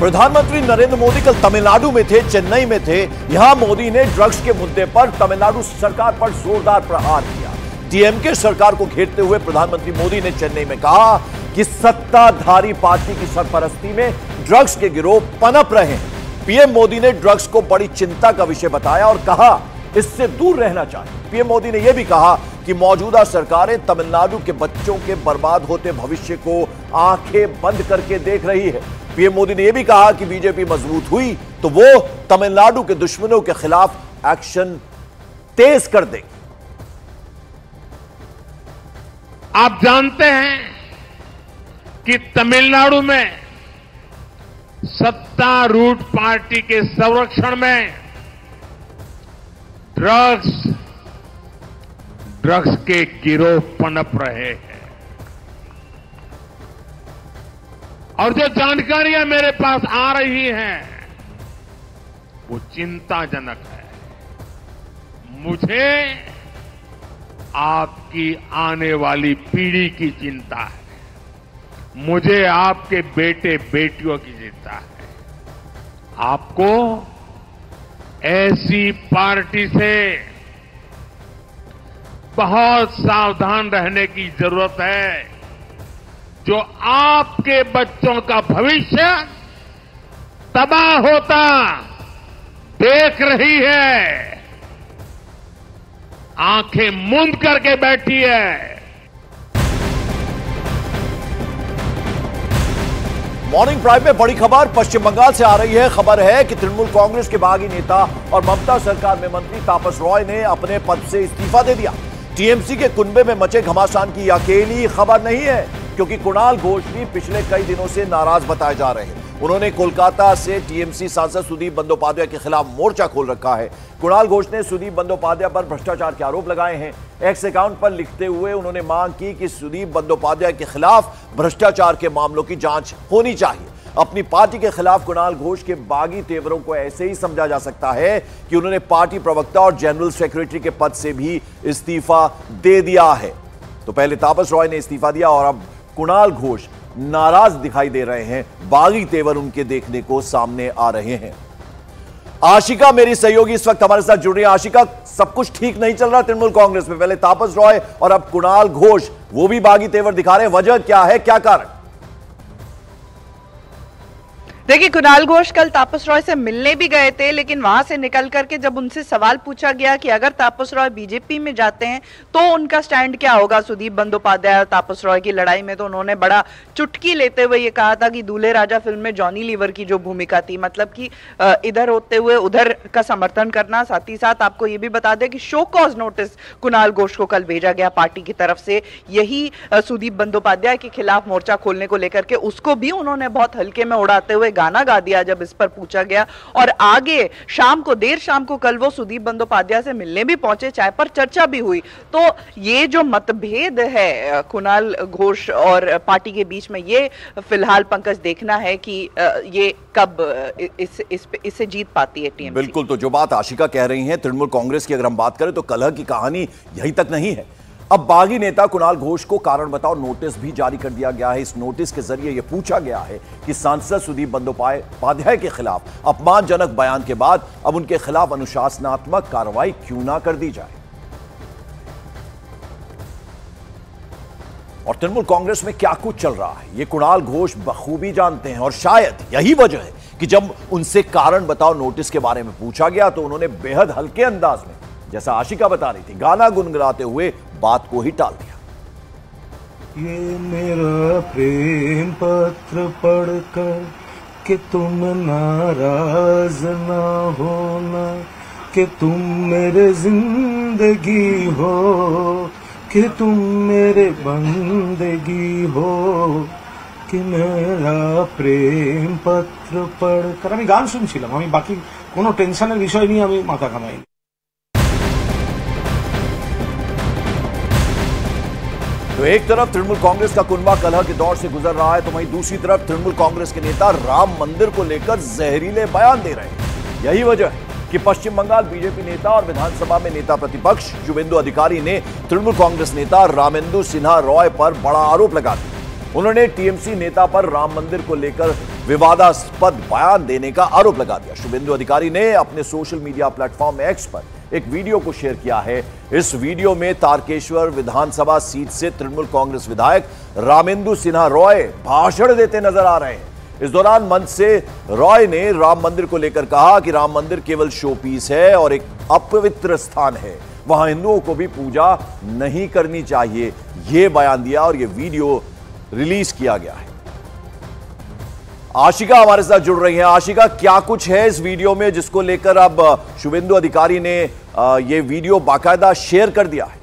प्रधानमंत्री नरेंद्र मोदी कल तमिलनाडु में थे, चेन्नई में थे। यहां मोदी ने ड्रग्स के मुद्दे पर तमिलनाडु सरकार पर जोरदार प्रहार किया। डीएमके सरकार को घेरते हुए प्रधानमंत्री मोदी ने चेन्नई में कहा कि सत्ताधारी पार्टी की सरपरस्ती में ड्रग्स के गिरोह पनप रहे हैं। पीएम मोदी ने ड्रग्स को बड़ी चिंता का विषय बताया और कहा इससे दूर रहना चाहिए। पीएम मोदी ने यह भी कहा कि मौजूदा सरकारें तमिलनाडु के बच्चों के बर्बाद होते भविष्य को आंखें बंद करके देख रही है। पीएम मोदी ने यह भी कहा कि बीजेपी मजबूत हुई तो वो तमिलनाडु के दुश्मनों के खिलाफ एक्शन तेज कर देगी। आप जानते हैं कि तमिलनाडु में सत्तारूढ़ पार्टी के संरक्षण में ड्रग्स के गिरोह पनप रहे हैं और जो जानकारियां मेरे पास आ रही हैं वो चिंताजनक है। मुझे आपकी आने वाली पीढ़ी की चिंता है, मुझे आपके बेटे बेटियों की चिंता है। आपको ऐसी पार्टी से बहुत सावधान रहने की जरूरत है जो आपके बच्चों का भविष्य तबाह होता देख रही है, आंखें मूंद करके बैठी है। मॉर्निंग प्राइम में बड़ी खबर पश्चिम बंगाल से आ रही है। खबर है कि तृणमूल कांग्रेस के बागी नेता और ममता सरकार में मंत्री तापस रॉय ने अपने पद से इस्तीफा दे दिया। टीएमसी के कुनबे में मचे घमासान की अकेली खबर नहीं है, क्योंकि कुणाल घोष भी पिछले कई दिनों से नाराज बताए जा रहे हैं। उन्होंने कोलकाता से टीएमसी सांसद सुदीप बंदोपाध्याय के खिलाफ मोर्चा खोल रखा है। कुणाल घोष ने सुदीप बंदोपाध्याय पर भ्रष्टाचार के आरोप लगाए हैं। एक्स अकाउंट पर लिखते हुए उन्होंने मांग की कि सुदीप बंदोपाध्याय के खिलाफ भ्रष्टाचार के मामलों की जांच होनी चाहिए। अपनी पार्टी के खिलाफ कुणाल घोष के बागी तेवरों को ऐसे ही समझा जा सकता है कि उन्होंने पार्टी प्रवक्ता और जनरल सेक्रेटरी के पद से भी इस्तीफा दे दिया है। तो पहले तापस रॉय ने इस्तीफा दिया और अब कुणाल घोष नाराज दिखाई दे रहे हैं। बागी तेवर उनके देखने को सामने आ रहे हैं। आशिका मेरी सहयोगी इस वक्त हमारे साथ जुड़ रही है। आशिका, सब कुछ ठीक नहीं चल रहा तृणमूल कांग्रेस में। पहले तापस रॉय और अब कुणाल घोष, वो भी बागी तेवर दिखा रहे हैं। वजह क्या है, क्या कारण? देखिए, कुणाल घोष कल तापस रॉय से मिलने भी गए थे, लेकिन वहां से निकल करके जब उनसे सवाल पूछा गया कि अगर तापस रॉय बीजेपी में जाते हैं तो उनका स्टैंड क्या होगा सुदीप बंदोपाध्याय और तापस रॉय की लड़ाई में, तो उन्होंने बड़ा चुटकी लेते हुए ये कहा था कि दूल्हे राजा फिल्म में जॉनी लीवर की जो भूमिका थी, मतलब कि इधर होते हुए उधर का समर्थन करना। साथ ही साथ आपको ये भी बता दें कि show cause notice Kunal Ghosh को कल भेजा गया पार्टी की तरफ से, यही सुदीप बंदोपाध्याय के खिलाफ मोर्चा खोलने को लेकर के। उसको भी उन्होंने बहुत हल्के में उड़ाते हुए गाना गा दिया जब इस पर पूछा गया। और आगे देर शाम को कल वो सुदीप बंदोपाध्याय से मिलने भी पहुंचे, चाय पर चर्चा भी हुई। तो ये जो मतभेद है कुणाल घोष और पार्टी के बीच में, ये फिलहाल पंकज देखना है कि ये कब इससे जीत पाती है टीएमसी। बिल्कुल, तो जो बात आशिका कह रही हैं, तृणमूल कांग्रेस की अगर हम बात करें तो कलह की कहानी यहीं तक नहीं है। अब बागी नेता कुणाल घोष को कारण बताओ नोटिस भी जारी कर दिया गया है। इस नोटिस के जरिए यह पूछा गया है कि सांसद सुदीप बंदोपाध्याय के खिलाफ अपमानजनक बयान के बाद अब उनके खिलाफ अनुशासनात्मक कार्रवाई क्यों ना कर दी जाए। और तृणमूल कांग्रेस में क्या कुछ चल रहा है, यह कुणाल घोष बखूबी जानते हैं। और शायद यही वजह है कि जब उनसे कारण बताओ नोटिस के बारे में पूछा गया तो उन्होंने बेहद हल्के अंदाज में, जैसा आशिका बता रही थी, गाना गुनगुनाते हुए बात को ही टाल दिया। ये मेरा प्रेम पत्र पढ़कर कि तुम नाराज ना होना, कि तुम मेरे जिंदगी हो, कि तुम मेरे बंदगी हो, कि मेरा प्रेम पत्र पढ़कर। আমি গান শুনছিলাম, আমি বাকি কোনো টেনশনের বিষয় নিয়ে আমি মাথা ঘামাইনি। तो एक तरफ तृणमूल कांग्रेस का कुनबा कलह के दौर से गुजर रहा है, तो वहीं दूसरी तरफ तृणमूल कांग्रेस के नेता राम मंदिर को लेकर जहरीले बयान दे रहे हैं। यही वजह है कि पश्चिम बंगाल बीजेपी नेता और विधानसभा में नेता प्रतिपक्ष शुभेंदु अधिकारी ने तृणमूल कांग्रेस नेता रामेंदु सिन्हा रॉय पर बड़ा आरोप लगा दिया। उन्होंने टीएमसी नेता पर राम मंदिर को लेकर विवादास्पद बयान देने का आरोप लगा दिया। शुभेंदु अधिकारी ने अपने सोशल मीडिया प्लेटफॉर्म एक्स पर एक वीडियो को शेयर किया है। इस वीडियो में तारकेश्वर विधानसभा सीट से तृणमूल कांग्रेस विधायक रामेंदु सिन्हा रॉय भाषण देते नजर आ रहे हैं। इस दौरान मंच से रॉय ने राम मंदिर को लेकर कहा कि राम मंदिर केवल शो पीस है और एक अपवित्र स्थान है, वहां हिंदुओं को भी पूजा नहीं करनी चाहिए, यह बयान दिया और यह वीडियो रिलीज किया गया है। आशिका हमारे साथ जुड़ रही हैं। आशिका, क्या कुछ है इस वीडियो में जिसको लेकर अब शुभेंदु अधिकारी ने यह वीडियो बाकायदा शेयर कर दिया है?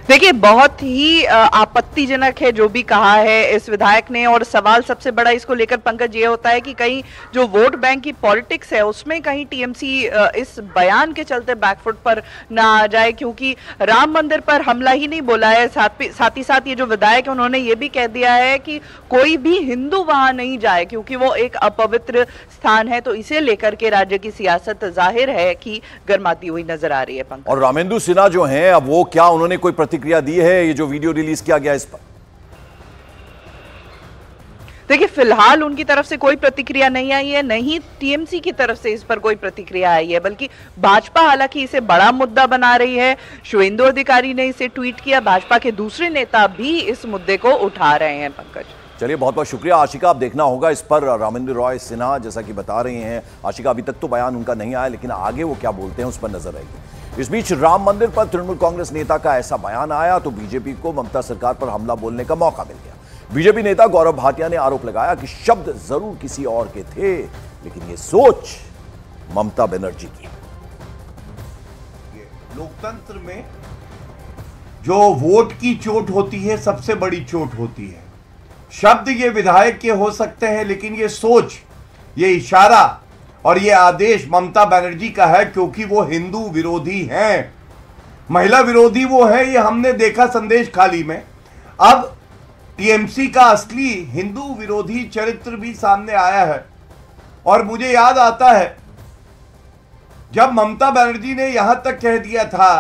देखिए, बहुत ही आपत्तिजनक है जो भी कहा है इस विधायक ने, और सवाल सबसे बड़ा इसको लेकर पंकज ये होता है कि कहीं जो वोट बैंक की पॉलिटिक्स है उसमें कहीं टीएमसी इस बयान के चलते बैकफुट पर ना आ जाए, क्योंकि राम मंदिर पर हमला ही नहीं बोला है, साथ ही साथ ये जो विधायक है उन्होंने ये भी कह दिया है कि कोई भी हिंदू वहां नहीं जाए क्योंकि वो एक अपवित्र स्थान है। तो इसे लेकर के राज्य की सियासत जाहिर है कि गर्माती हुई नजर आ रही है पंकज। और रामेंदु सिन्हा जो हैं, अब वो क्या उन्होंने कोई प्रतिक्रिया दी है ये जो वीडियो रिलीज किया गया इस पर? देखिए, फिलहाल उनकी तरफ से कोई प्रतिक्रिया नहीं आई है, नहीं टीएमसी की तरफ से इस पर कोई प्रतिक्रिया आई है, बल्कि भाजपा हालांकि इसे बड़ा मुद्दा बना रही है। शुभेंदु अधिकारी ने इसे ट्वीट किया, भाजपा के दूसरे नेता भी इस मुद्दे को उठा रहे हैं पंकज। चलिए, बहुत बहुत शुक्रिया आशिका। अब देखना होगा इस पर रामेंदु रॉय सिन्हा जैसा कि बता रही हैं आशिका, अभी तक तो बयान उनका नहीं आया, लेकिन आगे वो क्या बोलते हैं उस पर नजर रहेगी। इस बीच राम मंदिर पर तृणमूल कांग्रेस नेता का ऐसा बयान आया तो बीजेपी को ममता सरकार पर हमला बोलने का मौका मिल गया। बीजेपी नेता गौरव भाटिया ने आरोप लगाया कि शब्द जरूर किसी और के थे, लेकिन ये सोच ममता बनर्जी की। लोकतंत्र में जो वोट की चोट होती है सबसे बड़ी चोट होती है। शब्द ये विधायक के हो सकते हैं, लेकिन ये सोच, ये इशारा और ये आदेश ममता बनर्जी का है, क्योंकि वो हिंदू विरोधी हैं, महिला विरोधी वो है। ये हमने देखा संदेश खाली में। अब टीएमसी का असली हिंदू विरोधी चरित्र भी सामने आया है। और मुझे याद आता है जब ममता बनर्जी ने यहां तक कह दिया था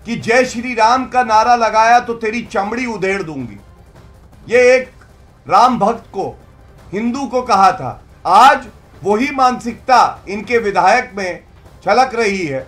कि जय श्री राम का नारा लगाया तो तेरी चमड़ी उधेड़ दूंगी। ये एक राम भक्त को, हिंदू को कहा था। आज वही मानसिकता इनके विधायक में झलक रही है।